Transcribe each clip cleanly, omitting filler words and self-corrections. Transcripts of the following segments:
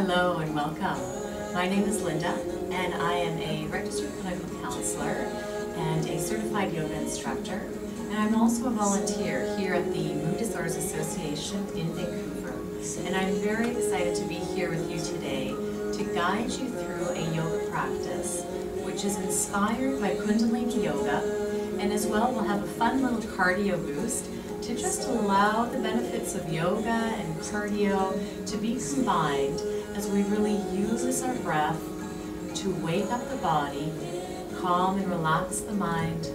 Hello and welcome. My name is Linda and I am a registered clinical counselor and a certified yoga instructor. And I'm also a volunteer here at the Mood Disorders Association in Vancouver. And I'm very excited to be here with you today to guide you through a yoga practice which is inspired by Kundalini Yoga, and as well we'll have a fun little cardio boost to just allow the benefits of yoga and cardio to be combined as we really use our breath to wake up the body, calm and relax the mind,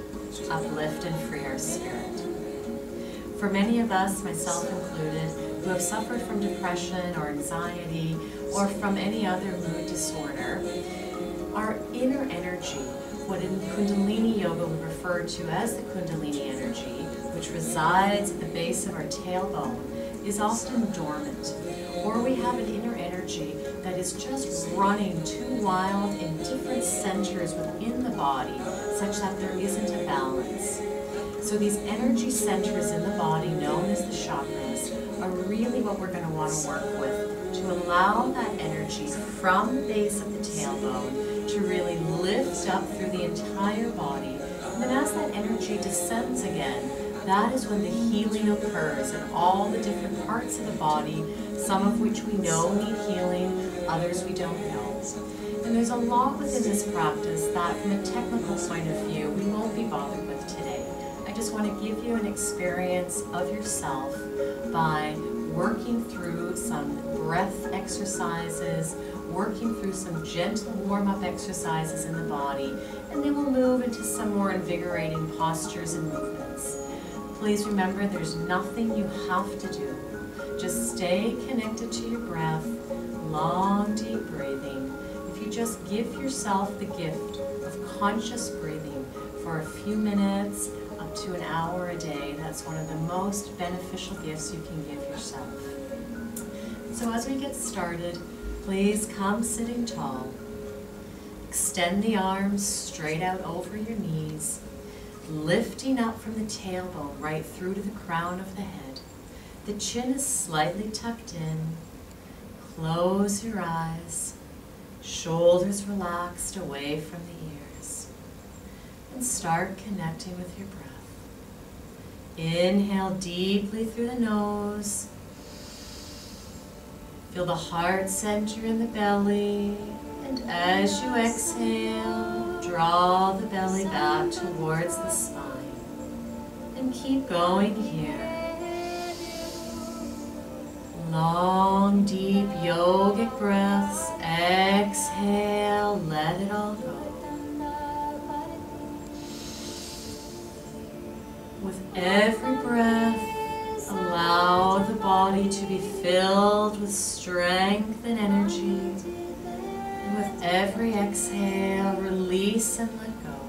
uplift and free our spirit. For many of us, myself included, who have suffered from depression or anxiety or from any other mood disorder, our inner energy, what in Kundalini Yoga we refer to as the Kundalini energy, which resides at the base of our tailbone, is often dormant. Or we have an inner energy that is just running too wild in different centers within the body, such that there isn't a balance. So these energy centers in the body, known as the chakras, are really what we're going to want to work with to allow that energy from the base of the tailbone to really lift up through the entire body. And then as that energy descends again, that is when the healing occurs in all the different parts of the body, some of which we know need healing, others we don't know. And there's a lot within this practice that from a technical point of view we won't be bothered with today. I just want to give you an experience of yourself by working through some breath exercises, working through some gentle warm-up exercises in the body, and then we'll move into some more invigorating postures and movements. Please remember, there's nothing you have to do. Just stay connected to your breath, long, deep breathing. If you just give yourself the gift of conscious breathing for a few minutes, up to an hour a day, that's one of the most beneficial gifts you can give yourself. So as we get started, please come sitting tall. Extend the arms straight out over your knees, lifting up from the tailbone right through to the crown of the head. The chin is slightly tucked in. Close your eyes. Shoulders relaxed away from the ears. And start connecting with your breath. Inhale deeply through the nose. Feel the heart center in the belly. And as you exhale, draw the belly back towards the spine. And keep going here. Long, deep yogic breaths. Exhale, let it all go. With every breath, allow the body to be filled with strength and energy. And with every exhale, release and let go.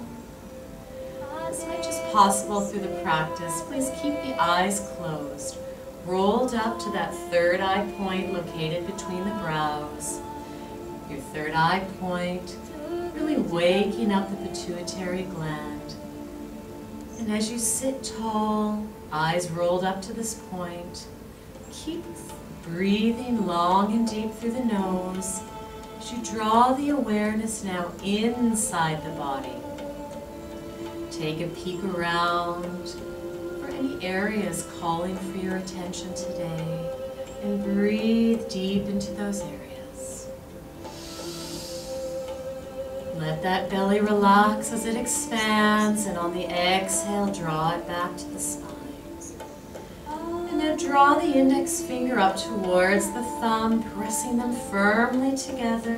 As much as possible through the practice, please keep the eyes closed, rolled up to that third eye point located between the brows. Your third eye point, really waking up the pituitary gland. And as you sit tall, eyes rolled up to this point, keep breathing long and deep through the nose as you draw the awareness now inside the body. Take a peek around for any areas calling for your attention today, and breathe deep into those areas. Let that belly relax as it expands, and on the exhale, draw it back to the spine. And now draw the index finger up towards the thumb, pressing them firmly together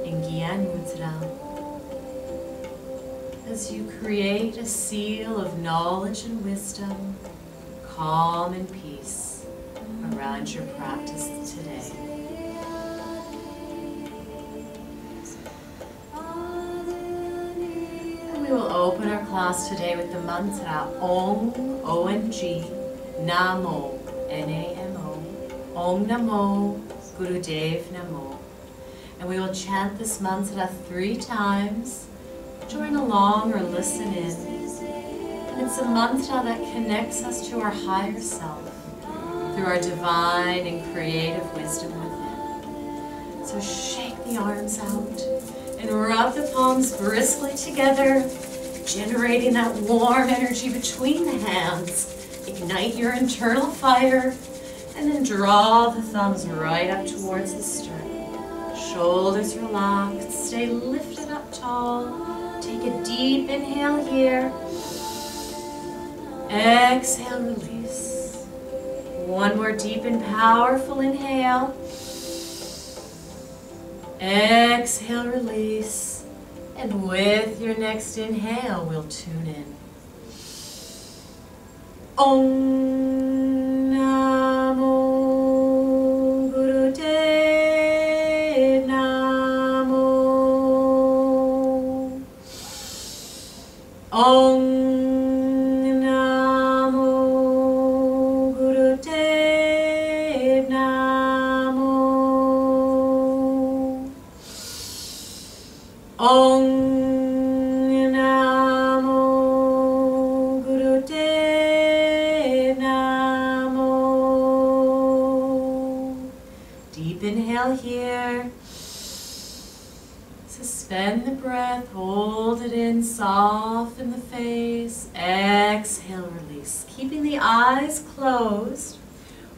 in Gyan Mudra. As you create a seal of knowledge and wisdom, calm and peace around your practice today. We will open our class today with the mantra Om, O-M-G, Namo, N-A-M-O, Om Namo, Gurudev Namo. And we will chant this mantra 3 times. Join along or listen in. And it's a mantra that connects us to our higher self through our divine and creative wisdom within. So shake the arms out and rub the palms briskly together, generating that warm energy between the hands. Ignite your internal fire, and then draw the thumbs right up towards the sternum. Shoulders relaxed, stay lifted up tall. Take a deep inhale here. Exhale, release. One more deep and powerful inhale. Exhale, release. And with your next inhale, we'll tune in. Om Namo Gurudev Namo. Om Namo Gurudev Namo. Om Namo Gurudev Namo. Deep inhale here. Suspend the breath, hold it in, soften the face. Exhale, release. Keeping the eyes closed.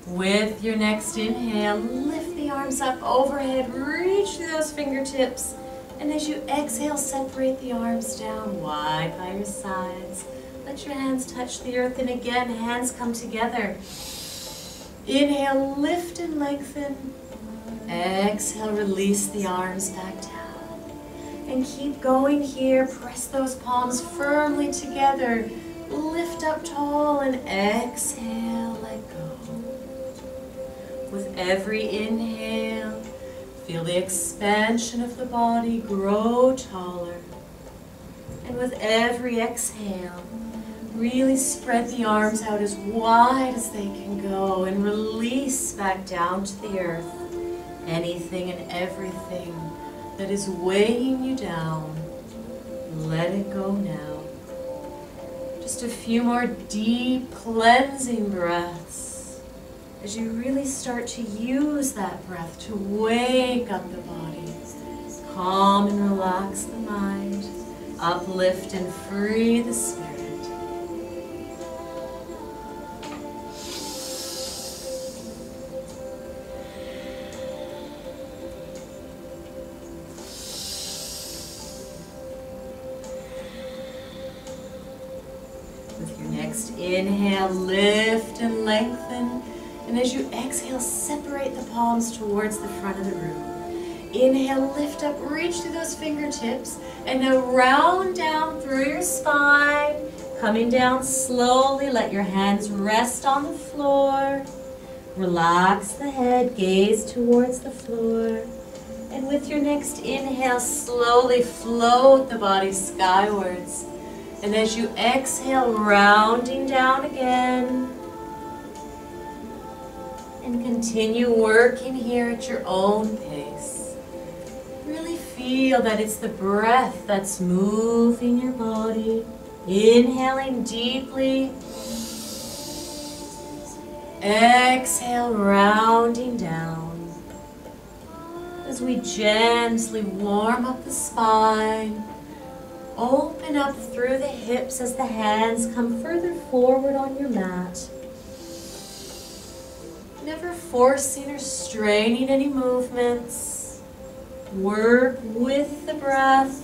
With your next inhale, lift the arms up overhead, reach through those fingertips. And as you exhale, separate the arms down wide by your sides. Let your hands touch the earth, and again, hands come together. Inhale, lift and lengthen. Exhale, release the arms back down. And keep going here. Press those palms firmly together. Lift up tall and exhale, let go. With every inhale, feel the expansion of the body grow taller. And with every exhale, really spread the arms out as wide as they can go and release back down to the earth. Anything and everything that is weighing you down, let it go now. Just a few more deep cleansing breaths as you really start to use that breath to wake up the body, calm and relax the mind, uplift and free the spirit. Inhale, lift and lengthen. And as you exhale, separate the palms towards the front of the room. Inhale, lift up, reach through those fingertips. And now round down through your spine. Coming down slowly, let your hands rest on the floor. Relax the head, gaze towards the floor. And with your next inhale, slowly float the body skywards. And as you exhale, rounding down again. And continue working here at your own pace. Really feel that it's the breath that's moving your body. Inhaling deeply. Exhale, rounding down. As we gently warm up the spine. Open up through the hips as the hands come further forward on your mat. Never forcing or straining any movements. Work with the breath.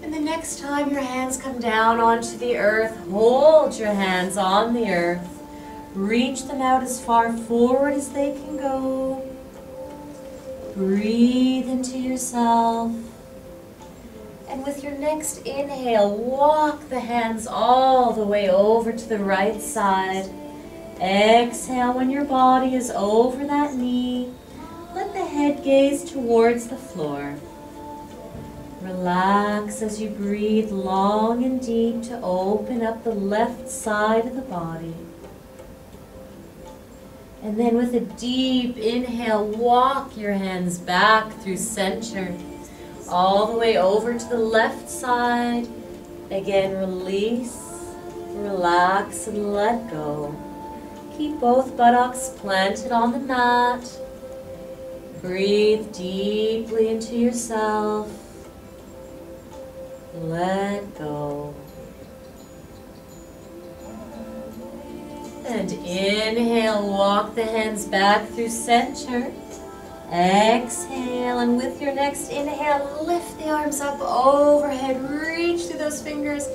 And the next time your hands come down onto the earth, hold your hands on the earth. Reach them out as far forward as they can go. Breathe into yourself. And with your next inhale, walk the hands all the way over to the right side. Exhale when your body is over that knee. Let the head gaze towards the floor. Relax as you breathe long and deep to open up the left side of the body. And then with a deep inhale, walk your hands back through center. All the way over to the left side. Again, release, relax, and let go. Keep both buttocks planted on the mat. Breathe deeply into yourself. Let go. And inhale, walk the hands back through center. Exhale, and with your next inhale, lift the arms up overhead. Reach through those fingers.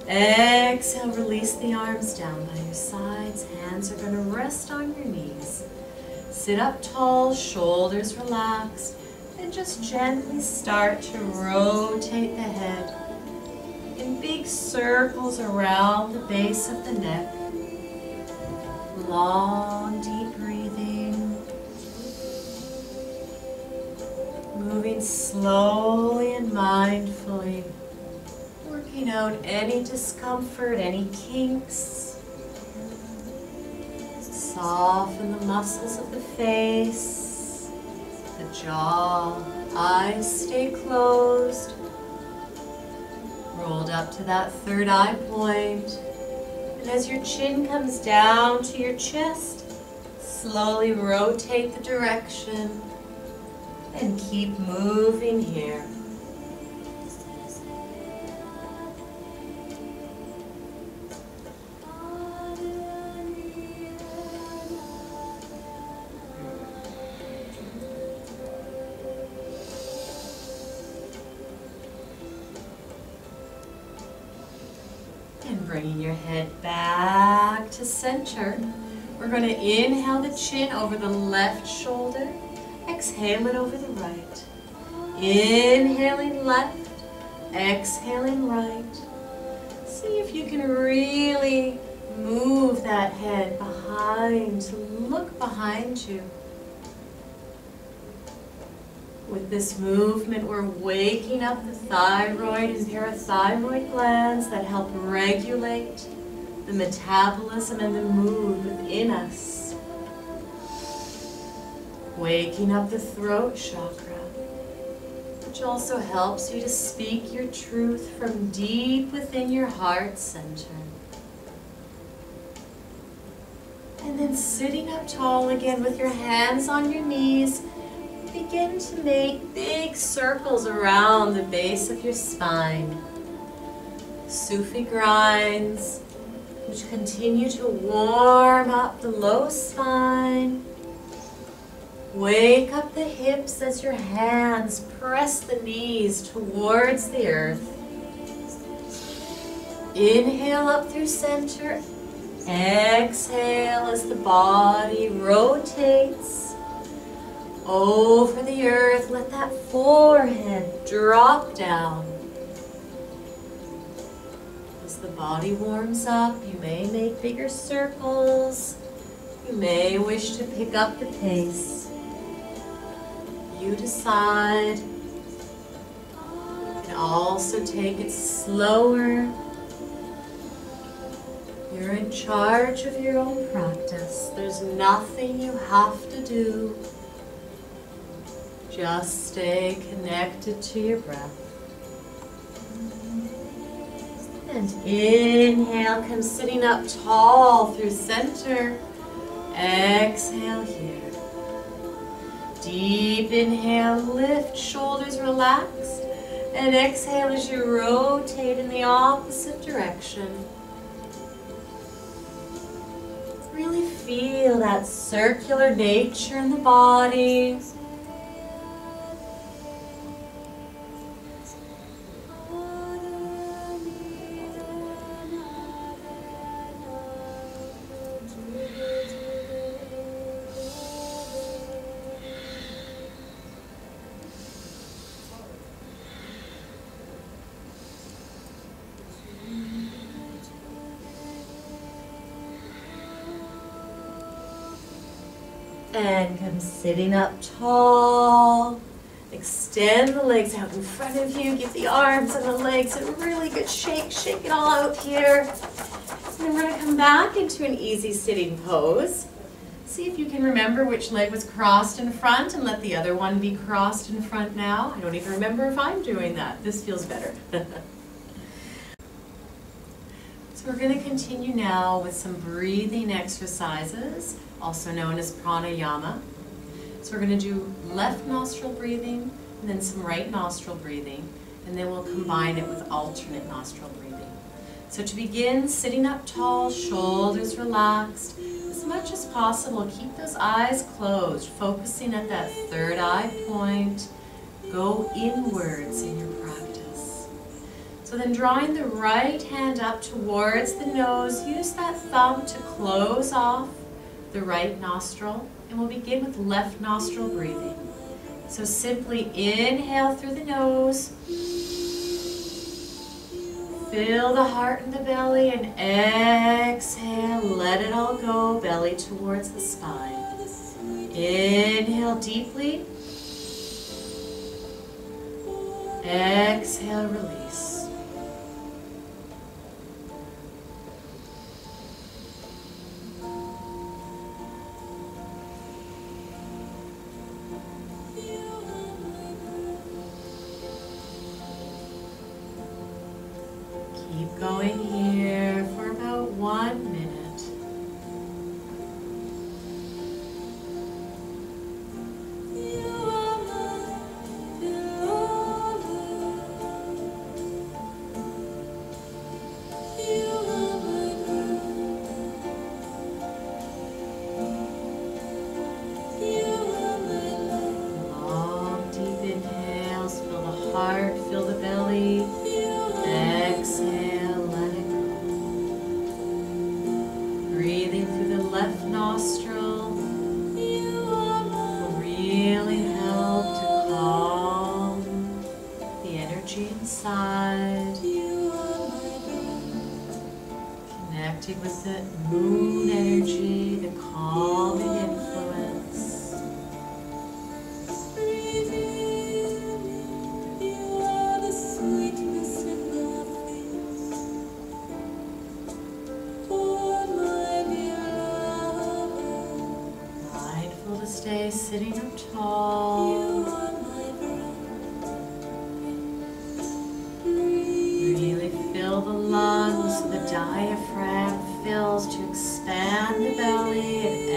Exhale, release the arms down by your sides. Hands are going to rest on your knees. Sit up tall, shoulders relaxed, and just gently start to rotate the head in big circles around the base of the neck. Long, deep breathing. Moving slowly and mindfully. Working out any discomfort, any kinks. Soften the muscles of the face, the jaw, eyes stay closed. Rolled up to that third eye point. And as your chin comes down to your chest, slowly rotate the direction and keep moving here. And bringing your head back to center. We're going to inhale the chin over the left shoulder. Exhale it over the right. Inhaling left, exhaling right. See if you can really move that head behind, to look behind you. With this movement, we're waking up the thyroid and parathyroid glands that help regulate the metabolism and the mood within us. Waking up the throat chakra, which also helps you to speak your truth from deep within your heart center. And then sitting up tall again with your hands on your knees, begin to make big circles around the base of your spine. Sufi grinds, which continue to warm up the low spine. Wake up the hips as your hands press the knees towards the earth. Inhale up through center. Exhale as the body rotates over the earth. Let that forehead drop down. As the body warms up, you may make bigger circles. You may wish to pick up the pace. You decide. You can also take it slower. You're in charge of your own practice. There's nothing you have to do. Just stay connected to your breath. And inhale, come sitting up tall through center. Exhale here. Deep inhale, lift, shoulders relaxed. And exhale as you rotate in the opposite direction. Really feel that circular nature in the body. And come sitting up tall. Extend the legs out in front of you. Give the arms and the legs a really good shake. Shake it all out here. And then we're going to come back into an easy sitting pose. See if you can remember which leg was crossed in front and let the other one be crossed in front now. I don't even remember if I'm doing that. This feels better. So we're going to continue now with some breathing exercises, also known as pranayama. So we're going to do left nostril breathing and then some right nostril breathing, and then we'll combine it with alternate nostril breathing. So to begin, sitting up tall, shoulders relaxed. As much as possible, keep those eyes closed, focusing at that third eye point. Go inwards in your practice. So then drawing the right hand up towards the nose, use that thumb to close off the right nostril, and we'll begin with left nostril breathing. So simply inhale through the nose, fill the heart and the belly, and exhale, let it all go, belly towards the spine. Inhale deeply, exhale, release. Keep going here for about 1 minute. Long, deep inhales, fill the heart, fill the belly. Exhale, let it go. Breathing through the left nostril will really help to calm the energy inside. Connecting with the moon energy, the calming influence. Mindful to stay sitting up tall. Really fill the lungs so the diaphragm fills to expand the belly, and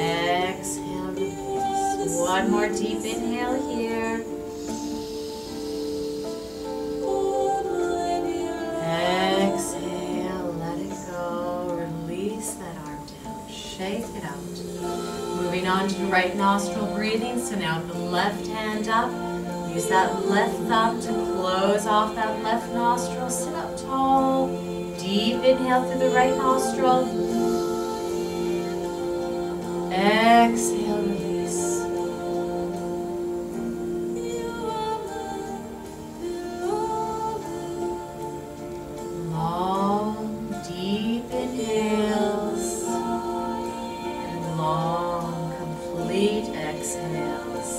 exhale, release. One more deep inhale here. Exhale, let it go. Release that arm down. Shake it out. Moving on to the right nostril breathing. So now with the left hand up, use that left thumb to close off that left nostril. Sit up tall. Deep inhale through the right nostril. Exhale, release. Long, deep inhales and long, complete exhales.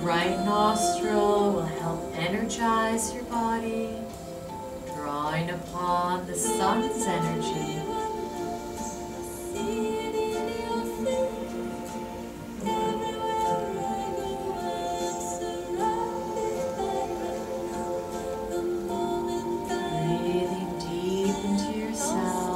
Right nostril will help energize your body, drawing upon the sun's energy. Breathing deep into yourself.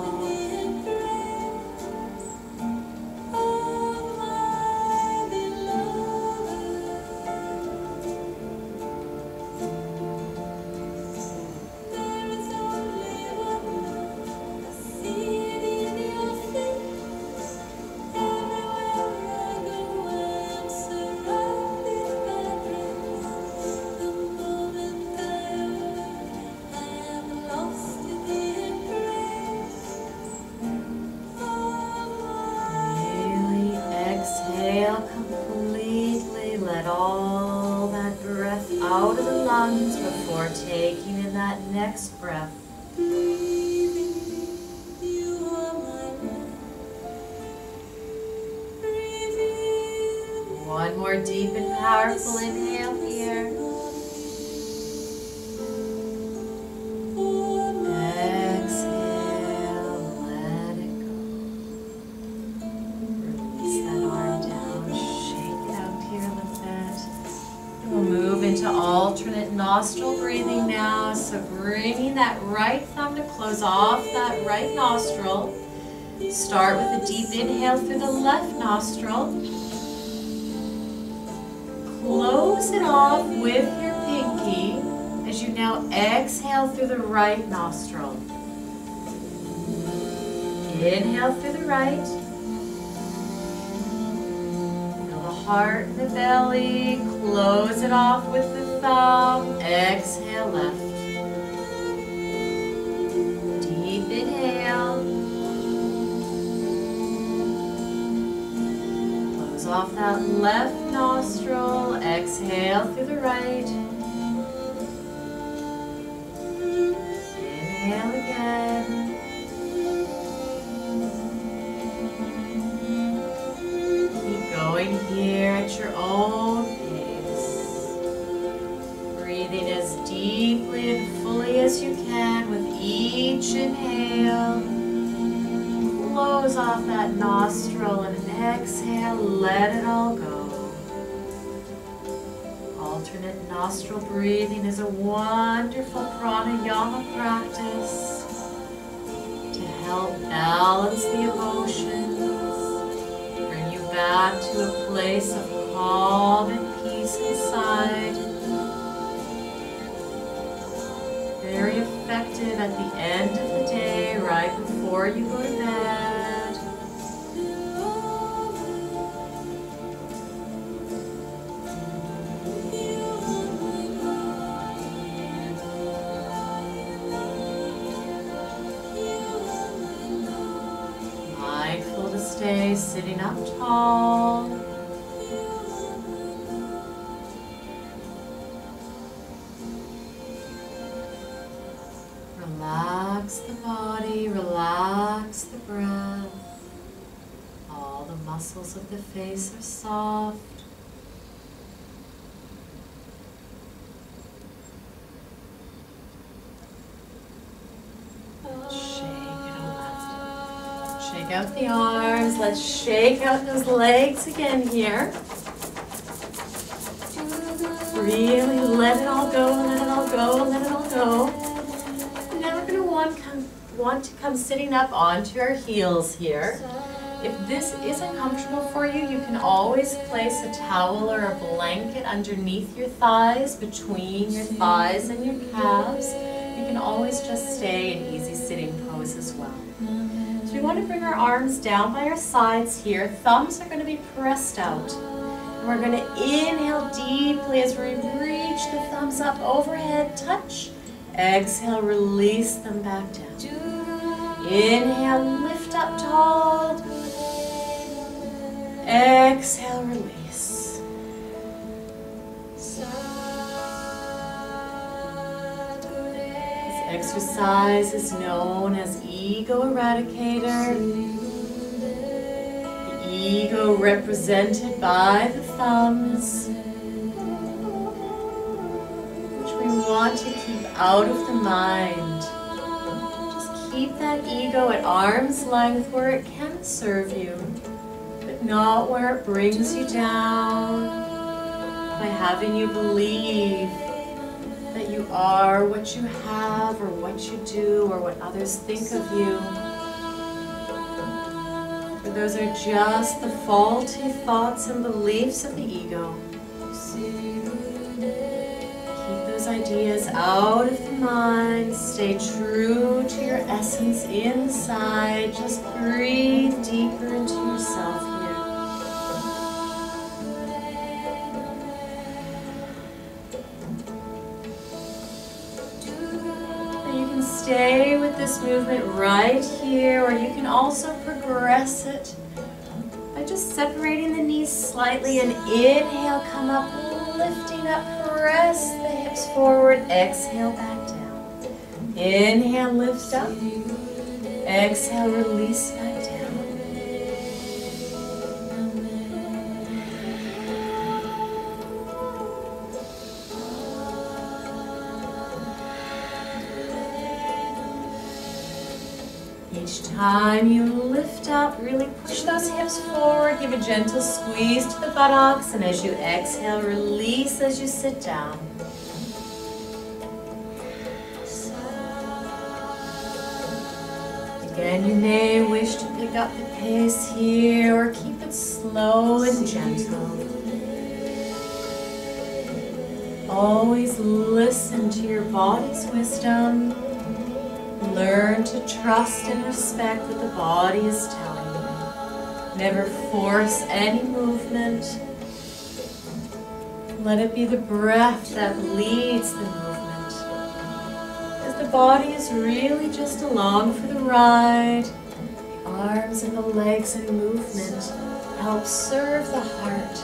Exhale completely, let all that breath out of the lungs before taking in that next breath. One more deep and powerful inhale here. Exhale, let it go. Release that arm down, shake nostril breathing now. So bringing that right thumb to close off that right nostril. Start with a deep inhale through the left nostril. Close it off with your pinky as you now exhale through the right nostril. Inhale through the right. Feel the heart and the belly. Close it off with the thumb. Exhale left. Deep inhale. Close off that left nostril. Exhale through the right. Inhale again. Going here at your own pace. Breathing as deeply and fully as you can with each inhale. Close off that nostril and exhale, let it all go. Alternate nostril breathing is a wonderful pranayama practice to help balance the emotions. Back to a place of calm and peace inside. Very effective at the end of the day, right before you go to bed. Mindful to stay sitting up tall. Relax the body, relax the breath. All the muscles of the face are soft. Shake out the arms. Let's shake out those legs again here. Really let it all go, let it all go, let it all go. And now we're going to want to come sitting up onto our heels here. If this isn't comfortable for you, you can always place a towel or a blanket underneath your thighs, between your thighs and your calves. You can always just stay in easy sitting pose as well. So we want to bring our arms down by our sides here. Thumbs are going to be pressed out. And we're going to inhale deeply as we reach the thumbs up overhead, touch. Exhale, release them back down. Inhale, lift up tall. Exhale, release. This exercise is known as Ego Eradicator. The ego represented by the thumbs, which we want to keep out of the mind. Just keep that ego at arm's length where it can serve you, but not where it brings you down by having you believe that you are what you have or what you do or what others think of you. For those are just the faulty thoughts and beliefs of the ego. Keep those ideas out of the mind. Stay true to your essence inside. Just breathe deeper into yourself here. Stay with this movement right here, or you can also progress it by just separating the knees slightly and inhale, come up, lifting up, press the hips forward, exhale, back down. Inhale, lift up, exhale, release back down. Each time you lift up, really push those hips forward, give a gentle squeeze to the buttocks, and as you exhale, release as you sit down. Again, you may wish to pick up the pace here or keep it slow and gentle. Always listen to your body's wisdom. Learn to trust and respect what the body is telling you. Never force any movement. Let it be the breath that leads the movement. As the body is really just along for the ride, the arms and the legs in movement help serve the heart,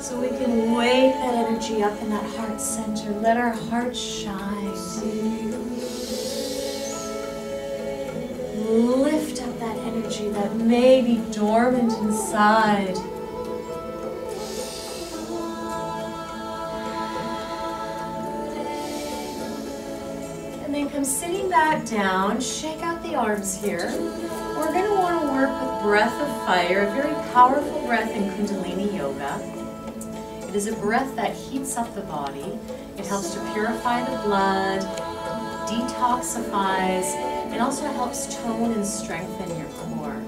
so we can wake that energy up in that heart center. Let our heart shine. Lift up that energy that may be dormant inside. And then come sitting back down, shake out the arms here. We're going to want to work with breath of fire, a very powerful breath in Kundalini Yoga. It is a breath that heats up the body. It helps to purify the blood, detoxifies, and also helps tone and strengthen your core.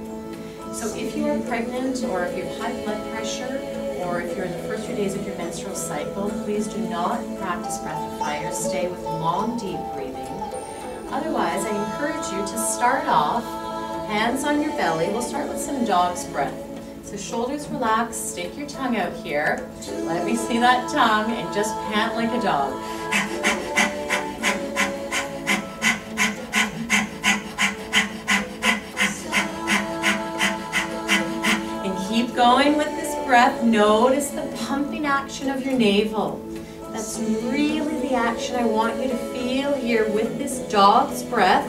So if you are pregnant, or if you have high blood pressure, or if you're in the first few days of your menstrual cycle, please do not practice breath of fire. Stay with long, deep breathing. Otherwise, I encourage you to start off, hands on your belly. We'll start with some dog's breath. So shoulders relaxed, stick your tongue out here. Let me see that tongue and just pant like a dog. Keep going with this breath. Notice the pumping action of your navel. That's really the action I want you to feel here with this dog's breath.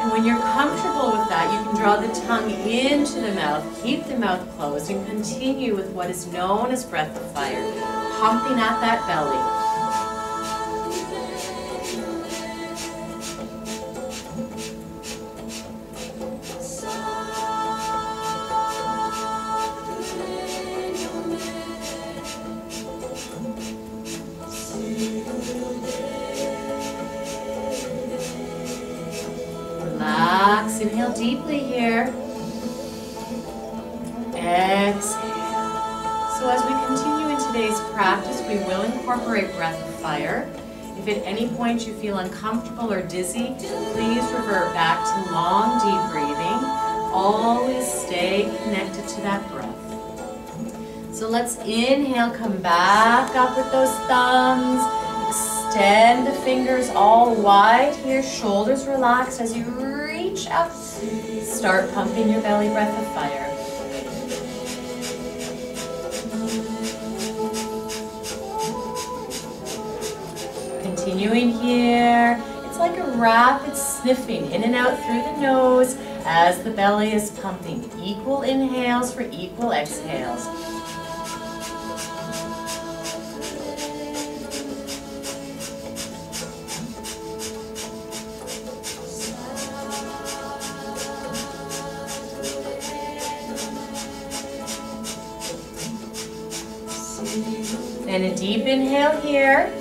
And when you're comfortable with that, you can draw the tongue into the mouth, keep the mouth closed, and continue with what is known as breath of fire, pumping at that belly. Relax, inhale deeply here. Exhale. So as we continue in today's practice, we will incorporate breath of fire. If at any point you feel uncomfortable or dizzy, please revert back to long, deep breathing. Always stay connected to that breath. So let's inhale, come back up with those thumbs. Extend the fingers all wide here, shoulders relaxed as you reach up. Start pumping your belly breath of fire. Continuing here, it's like a rapid sniffing in and out through the nose as the belly is pumping. Equal inhales for equal exhales. And a deep inhale here.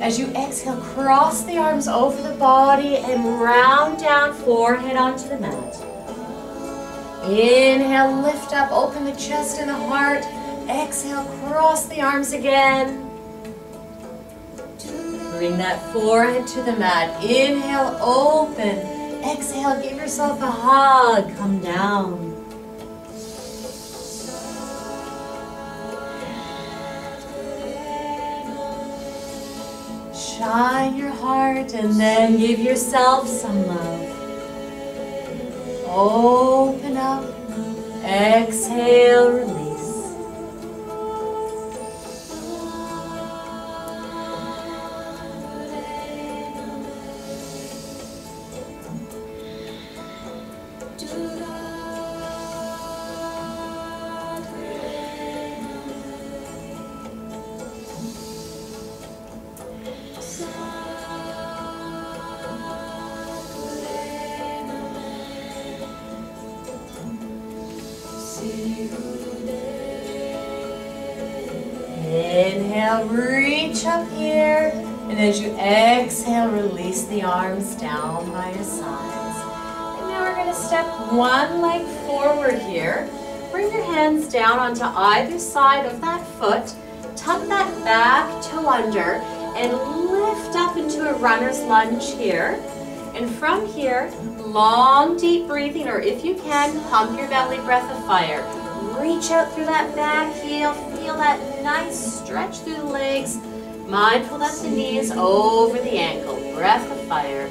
As you exhale, cross the arms over the body and round down, forehead onto the mat. Inhale, lift up, open the chest and the heart. Exhale, cross the arms again. Bring that forehead to the mat. Inhale, open. Exhale, give yourself a hug. Come down. Shine your heart and then give yourself some love. Open up, exhale, release. Inhale, reach up here. And as you exhale, release the arms down by your sides. And now we're going to step one leg forward here. Bring your hands down onto either side of that foot. Tuck that back toe under and lift up into a runner's lunge here. And from here, long deep breathing, or if you can, pump your belly breath of fire. Reach out through that back heel, feel that nice stretch through the legs. Mindful that the knee is over the ankle. Breath of fire.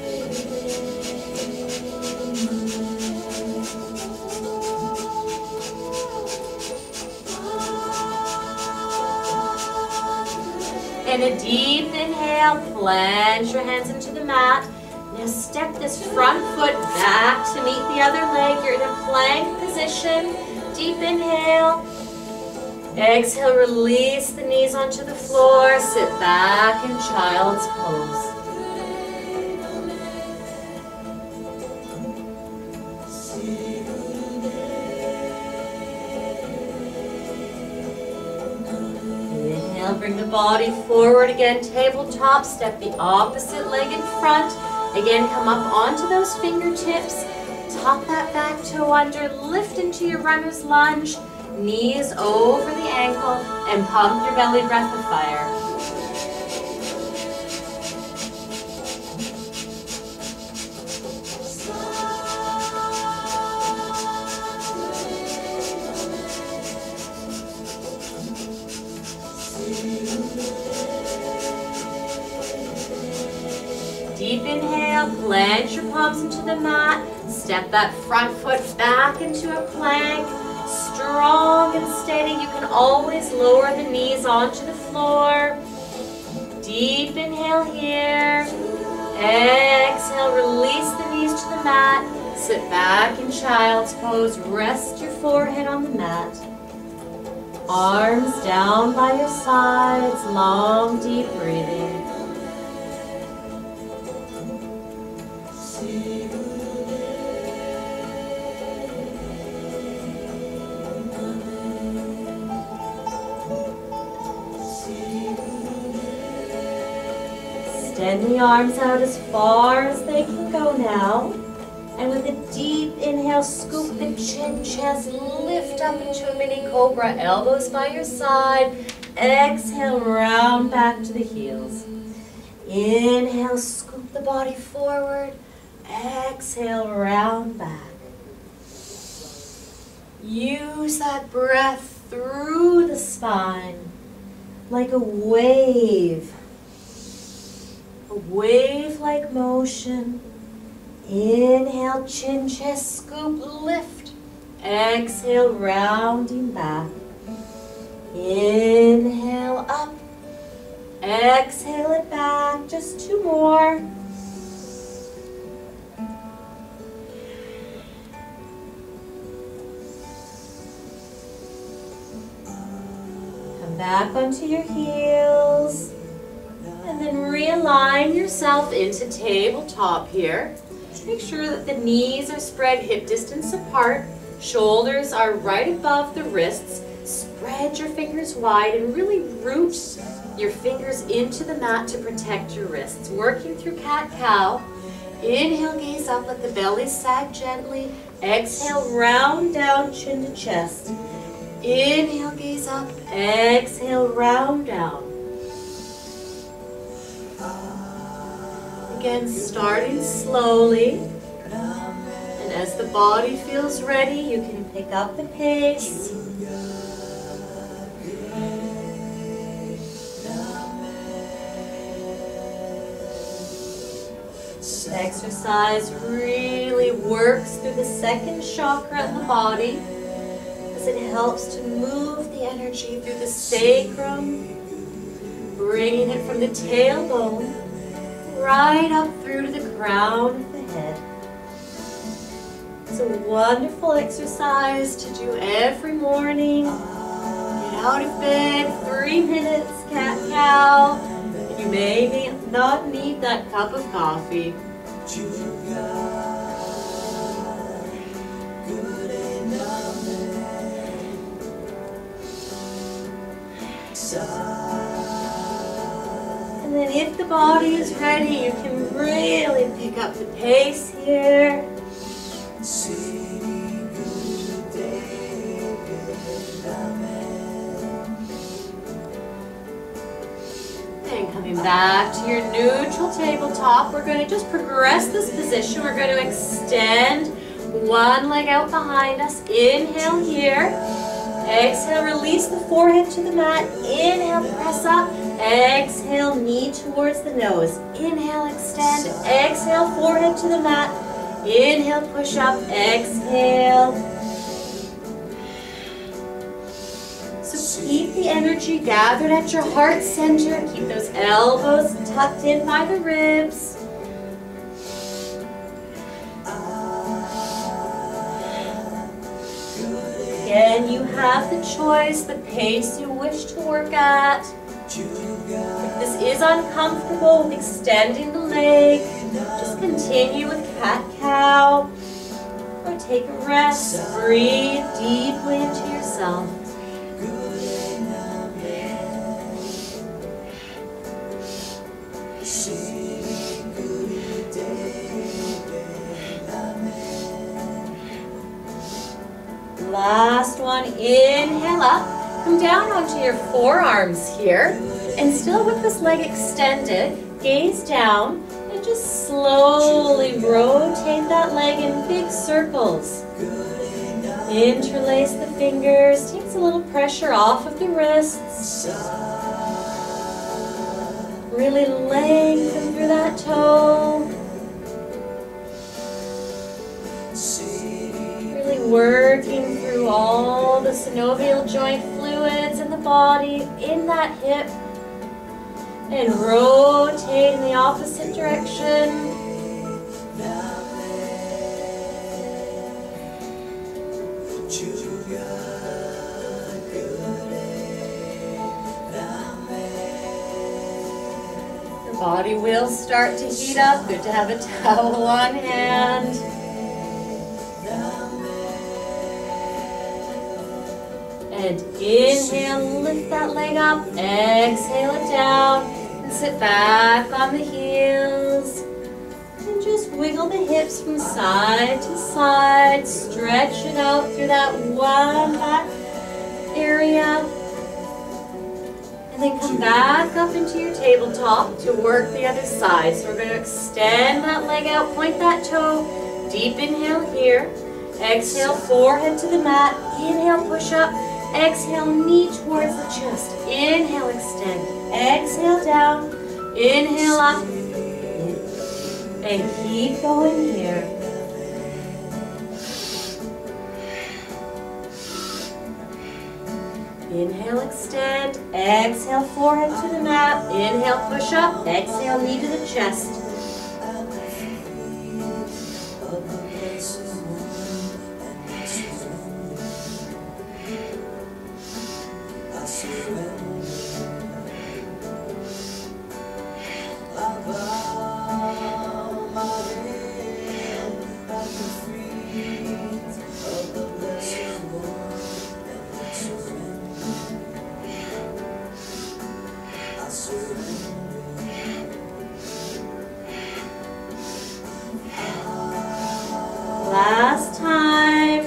And a deep inhale, plunge your hands into the mat. Now step this front foot back to meet the other leg. You're in a plank position. Deep inhale. Exhale, release the knees onto the floor. Sit back in child's pose. Inhale, bring the body forward again, tabletop. Step the opposite leg in front. Again, come up onto those fingertips. Tuck that back toe under. Lift into your runner's lunge. Knees over the ankle and pump your belly breath of fire. Deep inhale, plant your palms into the mat. Step that front foot back into a plank. Strong and steady. You can always lower the knees onto the floor. Deep inhale here. Exhale, release the knees to the mat. Sit back in child's pose. Rest your forehead on the mat. Arms down by your sides. Long, deep breathing. Extend the arms out as far as they can go now. And with a deep inhale, scoop the chin, chest, lift up into a mini cobra, elbows by your side. Exhale, round back to the heels. Inhale, scoop the body forward. Exhale, round back. Use that breath through the spine like a wave. A wave-like motion. Inhale, chin, chest, scoop, lift. Exhale, rounding back. Inhale, up. Exhale it back. Just two more. Come back onto your heels. And then realign yourself into tabletop here. Make sure that the knees are spread hip distance apart. Shoulders are right above the wrists. Spread your fingers wide and really root your fingers into the mat to protect your wrists. Working through cat-cow. Inhale, gaze up, let the belly sag gently. Exhale, round down, chin to chest. Inhale, gaze up. Exhale, round down. Again, starting slowly, and as the body feels ready, you can pick up the pace. This exercise really works through the second chakra in the body, as it helps to move the energy through the sacrum, bringing it from the tailbone right up through to the crown of the head. It's a wonderful exercise to do every morning. Get out of bed, 3 minutes, cat-cow. You may not need that cup of coffee. And then if the body is ready, you can really pick up the pace here. And coming back to your neutral tabletop, we're going to just progress this position. We're going to extend one leg out behind us. Inhale here. Exhale, release the forehead to the mat. Inhale, press up. Exhale, knee towards the nose. Inhale, extend. Exhale, forehead to the mat. Inhale, push up. Exhale. So keep the energy gathered at your heart center. Keep those elbows tucked in by the ribs. Again, you have the choice, the pace you wish to work at. If this is uncomfortable with extending the leg, just continue with cat-cow. Or take a rest, breathe deeply into yourself. Last one, inhale up, come down onto your forearms here, and still with this leg extended, gaze down, and just slowly rotate that leg in big circles. Interlace the fingers, takes a little pressure off of the wrists. Really lengthen through that toe. Working through all the synovial joint fluids in the body, in that hip, and rotate in the opposite direction. Your body will start to heat up. Good to have a towel on hand. And inhale, lift that leg up, exhale it down, and sit back on the heels. And just wiggle the hips from side to side, stretch it out through that one back area. And then come back up into your tabletop to work the other side. So we're going to extend that leg out, point that toe, deep inhale here. Exhale, forehead to the mat, inhale, push up. Exhale, knee towards the chest. Inhale, extend. Exhale, down. Inhale, up. And keep going here. Inhale, extend. Exhale, forehead to the mat. Inhale, push up. Exhale, knee to the chest. Last time.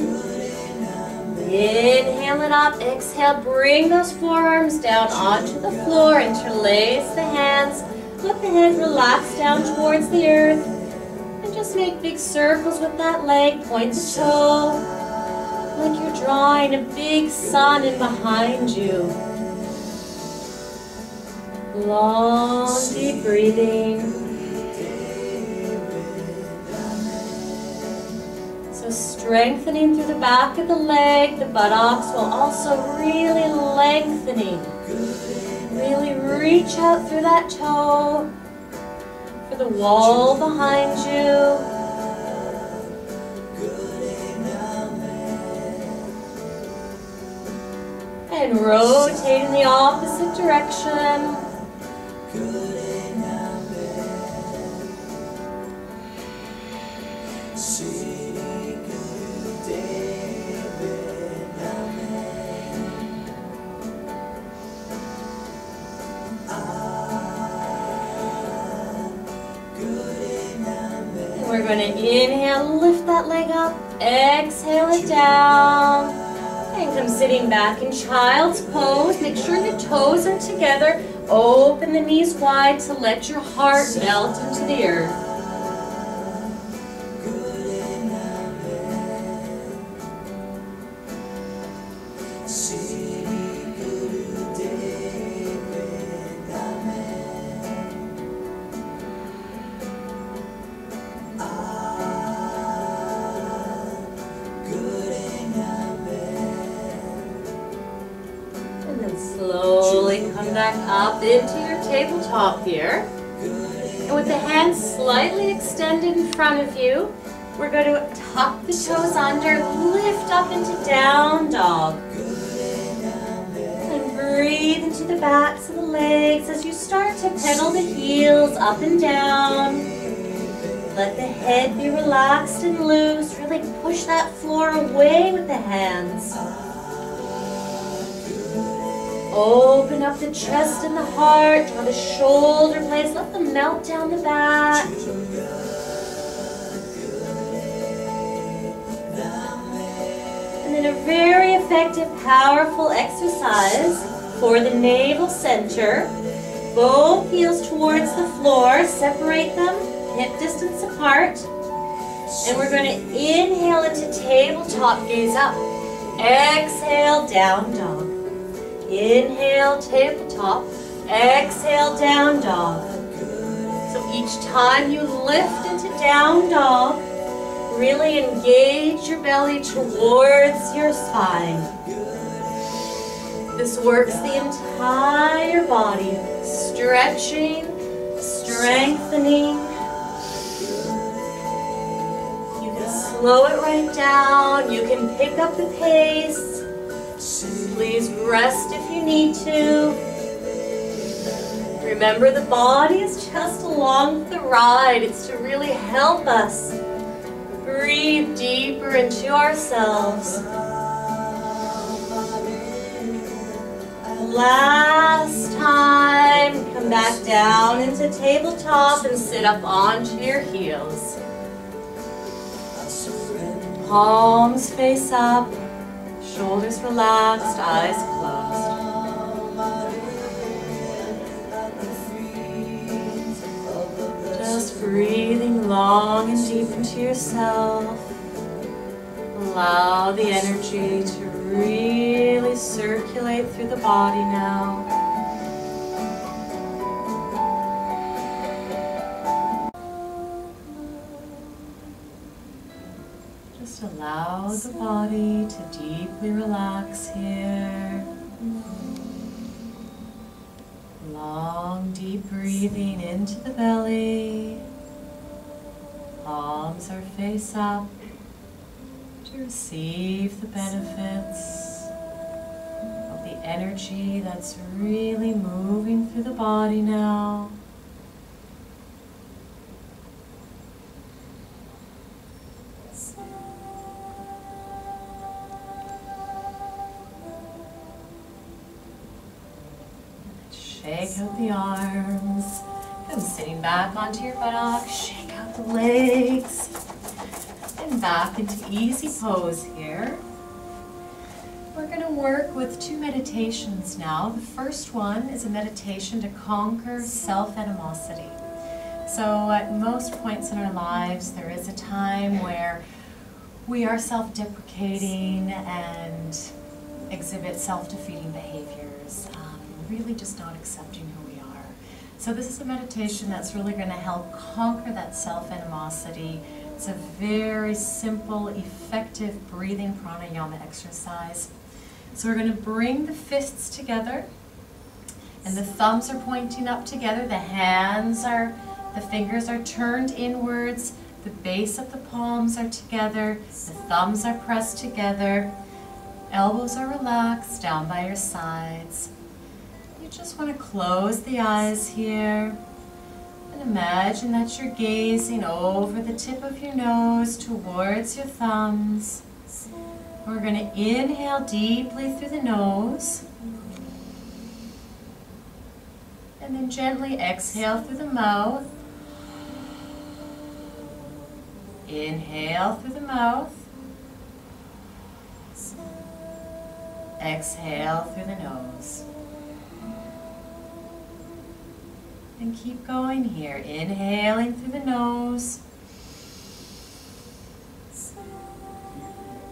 Inhale it up. Exhale, bring those forearms down onto the floor. Interlace the hands. Let the head relax down towards the earth. And just make big circles with that leg. Point the toe. Like you're drawing a big sun in behind you. Long, deep breathing. Strengthening through the back of the leg, the buttocks while also really lengthening. Really reach out through that toe for the wall behind you. And rotate in the opposite direction. We're going to inhale, lift that leg up, exhale it down, and come sitting back in child's pose. Make sure your toes are together. Open the knees wide to let your heart melt into the earth. Slowly come back up into your tabletop here. And with the hands slightly extended in front of you, we're going to tuck the toes under, lift up into down dog. And breathe into the backs of the legs as you start to pedal the heels up and down. Let the head be relaxed and loose. Really push that floor away with the hands. Open up the chest and the heart, draw the shoulder blades, let them melt down the back. And then a very effective, powerful exercise for the navel center. Both heels towards the floor, separate them, hip distance apart. And we're going to inhale into tabletop, gaze up. Exhale, down dog. Inhale, tabletop. Exhale, down dog. So each time you lift into down dog, really engage your belly towards your spine. This works the entire body, stretching, strengthening. You can slow it right down. You can pick up the pace. Please rest if you need to. Remember, the body is just along for the ride. It's to really help us breathe deeper into ourselves. Last time, come back down into tabletop and sit up onto your heels. Palms face up. Shoulders relaxed, eyes closed. Just breathing long and deep into yourself. Allow the energy to really circulate through the body now. Just allow the body to deeply relax here. Long, deep breathing into the belly. Palms are face up to receive the benefits of the energy that's really moving through the body now. Shake out the arms. Come sitting back onto your buttocks. Shake out the legs. And back into easy pose here. We're going to work with two meditations now. The first one is a meditation to conquer self-animosity. So at most points in our lives, there is a time where we are self-deprecating and exhibit self-defeating behaviors. Really just not accepting who we are. So this is a meditation that's really going to help conquer that self-animosity. It's a very simple, effective breathing pranayama exercise. So we're going to bring the fists together, and the thumbs are pointing up together. The fingers are turned inwards. The base of the palms are together. The thumbs are pressed together. Elbows are relaxed down by your sides. You just want to close the eyes here and imagine that you're gazing over the tip of your nose towards your thumbs. We're going to inhale deeply through the nose and then gently exhale through the mouth. Inhale through the mouth. Exhale through the nose. And keep going here. Inhaling through the nose.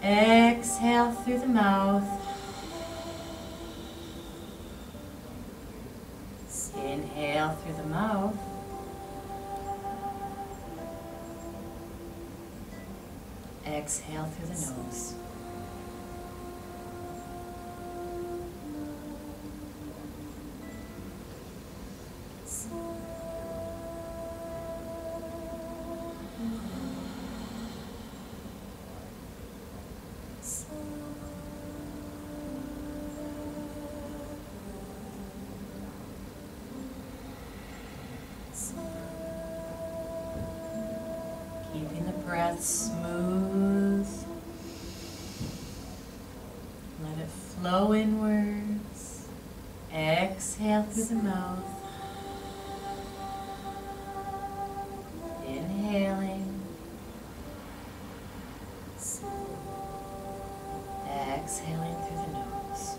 Exhale through the mouth. Inhale through the mouth. Exhale through the nose. Keeping the breath smooth. Let it flow inwards. Exhale through the mouth. Inhaling. Exhaling through the nose.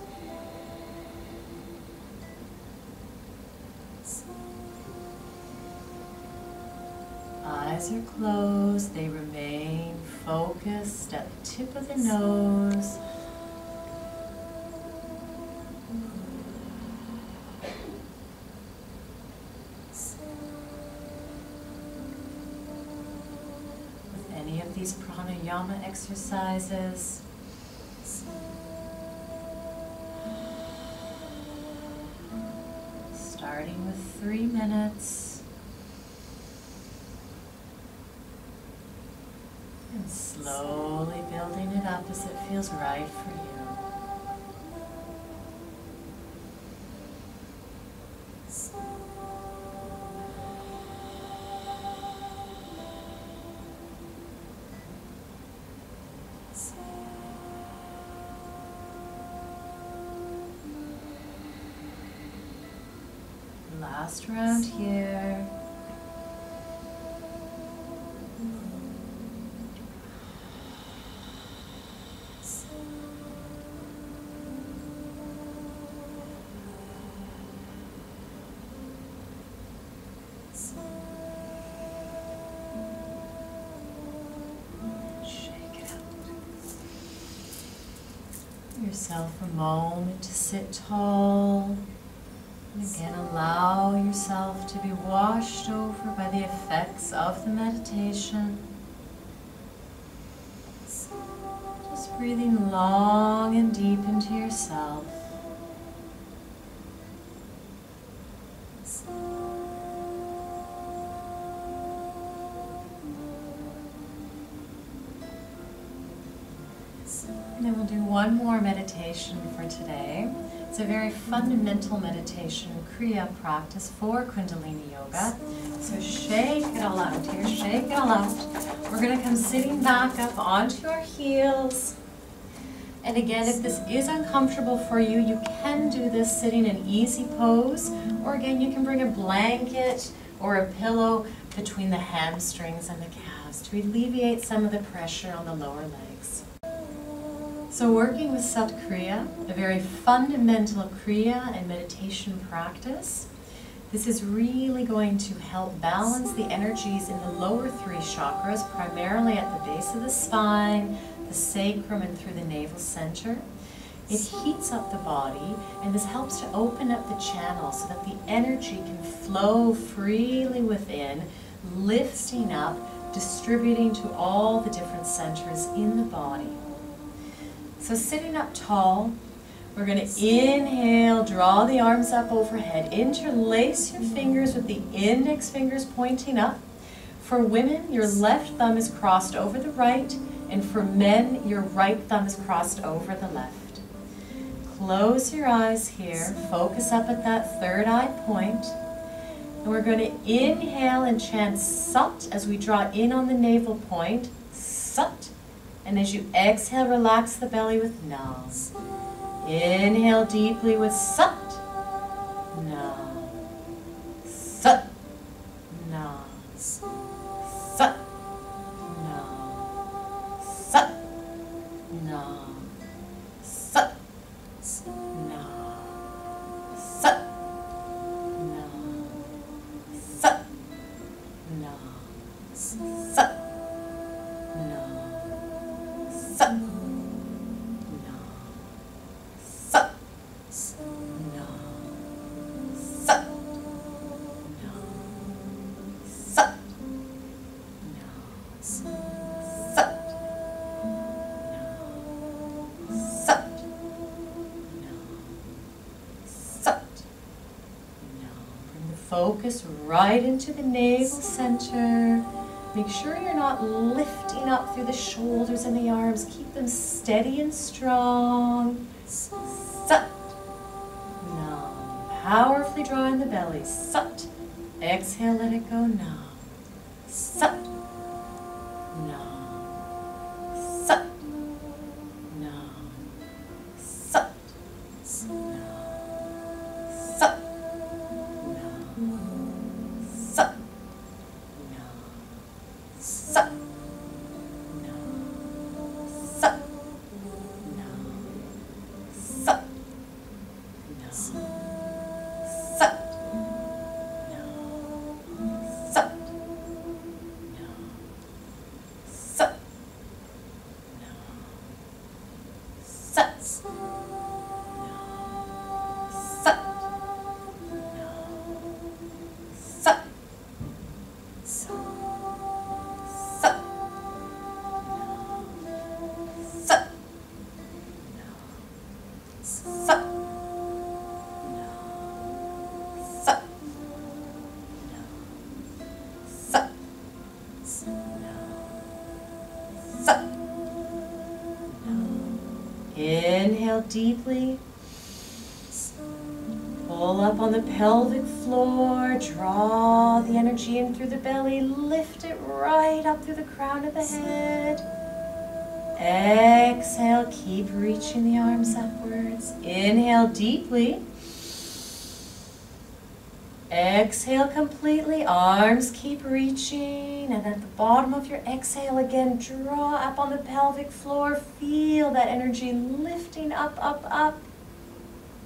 Eyes are closed, they remain focused at the tip of the nose. With any of these pranayama exercises, starting with 3 minutes. And slowly building it up as it feels right for you. Last round here. Yourself a moment to sit tall, and again allow yourself to be washed over by the effects of the meditation. Just breathing long and deep into yourself. And then we'll do one more meditation for today. It's a very fundamental meditation, Kriya practice for Kundalini Yoga. So shake it all out here, shake it all out. We're going to come sitting back up onto our heels. And again, if this is uncomfortable for you, you can do this sitting in easy pose. Or again, you can bring a blanket or a pillow between the hamstrings and the calves to alleviate some of the pressure on the lower legs. So working with Sat Kriya, a very fundamental Kriya and meditation practice, this is really going to help balance the energies in the lower 3 chakras, primarily at the base of the spine, the sacrum, and through the navel center. It heats up the body, and this helps to open up the channel so that the energy can flow freely within, lifting up, distributing to all the different centers in the body. So sitting up tall, we're going to inhale, draw the arms up overhead, interlace your fingers with the index fingers pointing up. For women, your left thumb is crossed over the right, and for men, your right thumb is crossed over the left. Close your eyes here, focus up at that third eye point, and we're going to inhale and chant Sat as we draw in on the navel point, Sat. And as you exhale, relax the belly with Nam. Inhale deeply with Sat, Nam, Sat, Nam, Sat, Nam, Sat. Nam. Sat. Nam. Sat. Nam. Sat. Nam. Sat. Nam. Sat. Sat. Sat. Bring the focus right into the navel center. Make sure you're not lifting up through the shoulders and the arms. Keep them steady and strong. Sat. Nam. Powerfully draw in the belly. Sat. Exhale, let it go. Nam. Sat. Nam. Sat. Nam. Sat. Nam. Sat. Nam. Sat. Nam. Sat. Nam. Sat. Nam. Sat. Nam. Sat. Nam. Sat. Inhale deeply. Pull up on the pelvic floor. Draw the energy in through the belly. Lift it right up through the crown of the head. Exhale. Keep reaching the arms upwards. Inhale deeply. Exhale completely. Arms keep reaching. And at the bottom of your exhale again, draw up on the pelvic floor. Feel that energy lifting up, up, up.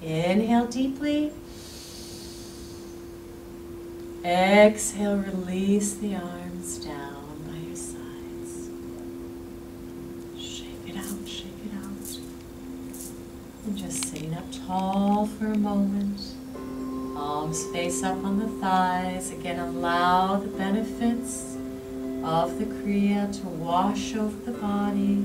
Inhale deeply. Exhale, release the arms down by your sides. Shake it out, shake it out. And just sitting up tall for a moment. Palms face up on the thighs. Again, allow the benefits of the Kriya to wash over the body.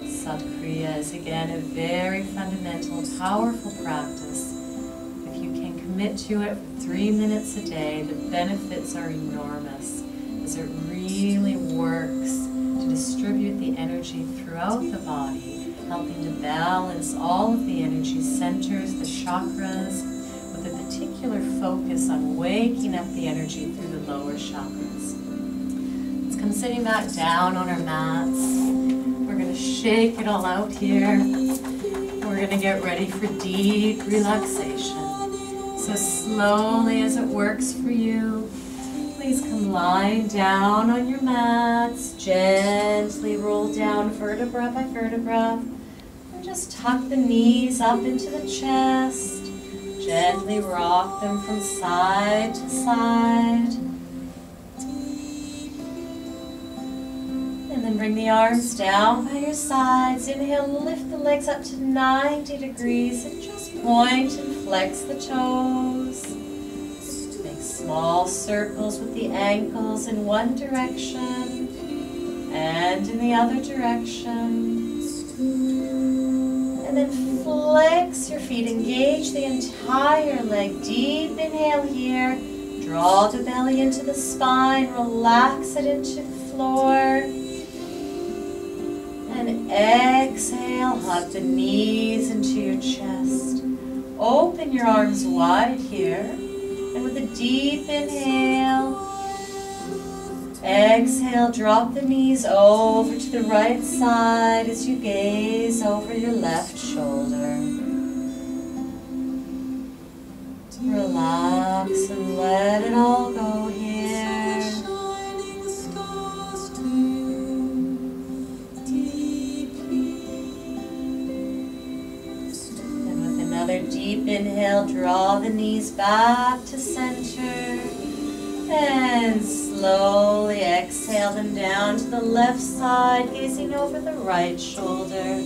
Sat Kriya is again a very fundamental, powerful practice. If you can commit to it for 3 minutes a day, the benefits are enormous, as it really works to distribute the energy throughout the body, helping to balance all of the energy centers, the chakras, with a particular focus on waking up the energy through the lower chakras. Let's come sitting back down on our mats. We're going to shake it all out here. We're going to get ready for deep relaxation. So slowly as it works for you, please come lying down on your mats. Gently roll down vertebra by vertebra. And just tuck the knees up into the chest. Gently rock them from side to side. And then bring the arms down by your sides. Inhale, lift the legs up to 90 degrees and just point and flex the toes. Make small circles with the ankles in one direction and in the other direction. And then flex your feet, engage the entire leg. Deep inhale here. Draw the belly into the spine, relax it into the floor. And exhale, hug the knees into your chest. Open your arms wide here. And with a deep inhale, exhale, drop the knees over to the right side as you gaze over your left shoulder. Relax and let it all go here. another deep inhale, draw the knees back to center. And slowly exhale them down to the left side, gazing over the right shoulder.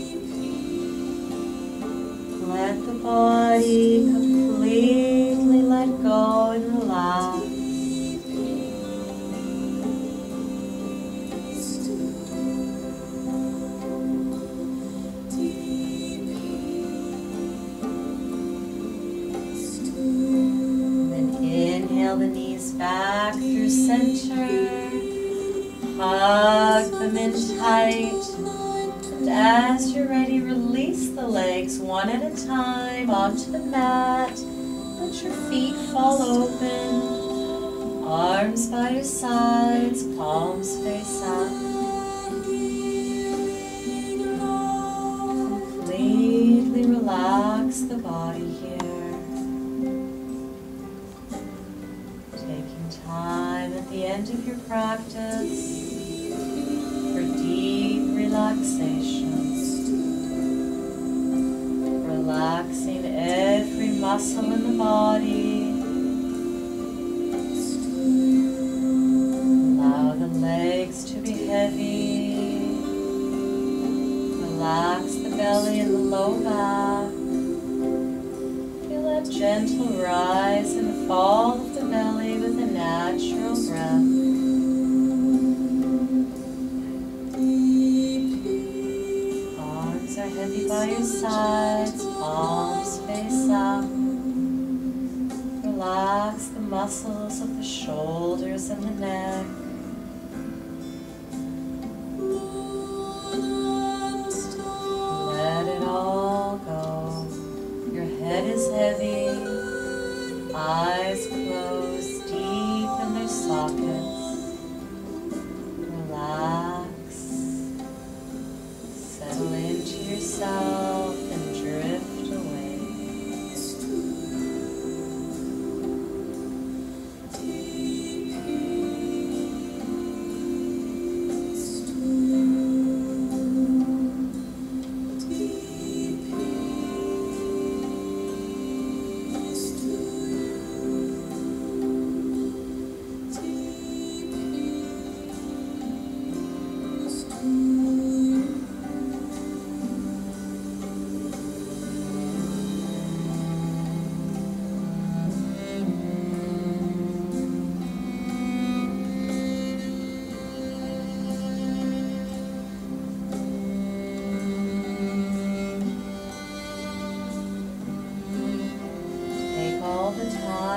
Let the body completely let go and relax. The knees back through center, hug them in tight, and as you're ready, release the legs one at a time onto the mat. Let your feet fall open, arms by your sides, palms face up. Completely relax the body here. Time at the end of your practice for deep relaxation. Relaxing every muscle in the body. Allow the legs to be heavy. Relax the belly and the low back. Feel that gentle rise and fall of the belly with a natural breath. Arms are heavy by your sides, palms face up. Relax the muscles of the shoulders and the neck. Let it all go. Your head is heavy, eyes closed deep in their sockets. Relax, settle into yourself and drift away.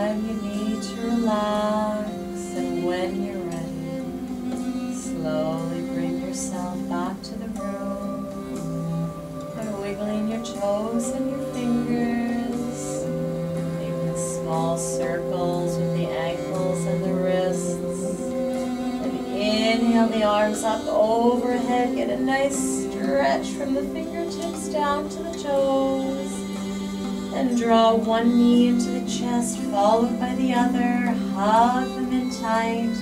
You need to relax, and when you're ready, slowly bring yourself back to the room by wiggling your toes and your fingers, making small circles with the ankles and the wrists. And inhale the arms up overhead, get a nice stretch from the fingertips down to the toes. And draw one knee into the chest, followed by the other. Hug them in tight,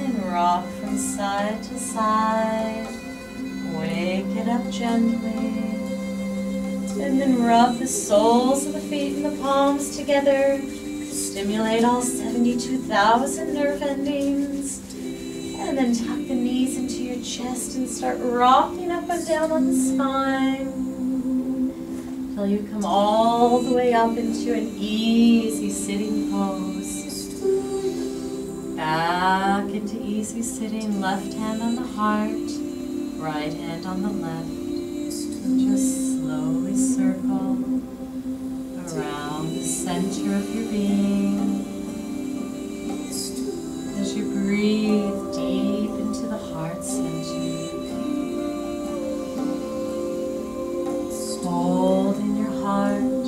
and rock from side to side. Wake it up gently, and then rub the soles of the feet and the palms together. Stimulate all 72,000 nerve endings. And then tuck the knees into your chest and start rocking up and down on the spine. You come all the way up into an easy sitting pose. Back into easy sitting, left hand on the heart, right hand on the left. And just slowly circle around the center of your being. As you breathe deep into the heart center. Hold in your heart,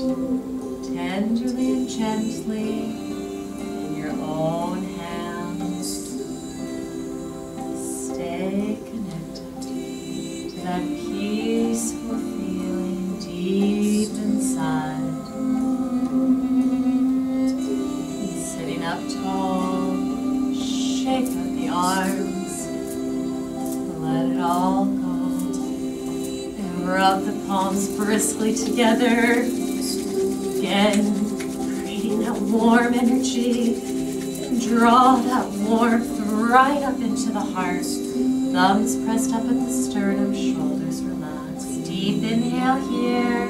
tenderly and gently, in your own hands. Stay connected to that peaceful feeling deep inside. And sitting up tall, shake out the arms, let it all go. Rub the palms briskly together. Again, creating that warm energy. And draw that warmth right up into the heart. Thumbs pressed up at the sternum, shoulders relaxed. Deep inhale here.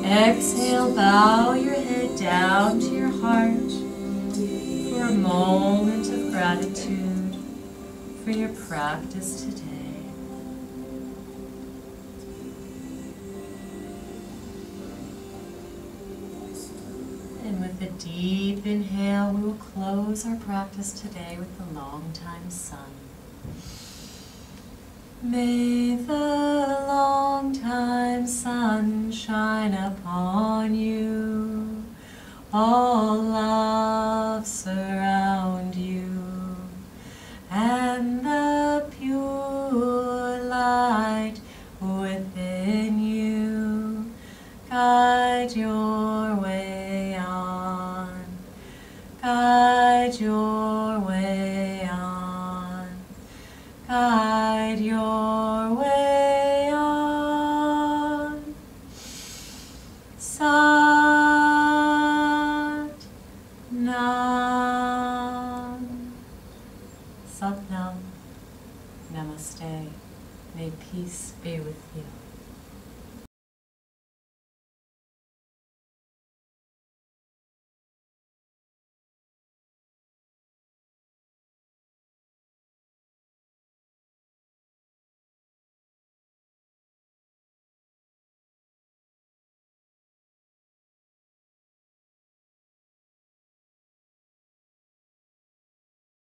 Exhale, bow your head down to your heart for a moment of gratitude for your practice today. And with a deep inhale, we will close our practice today with the long-time sun. May the long-time sun shine upon you, all love surround you, and the pure light within you guide your way.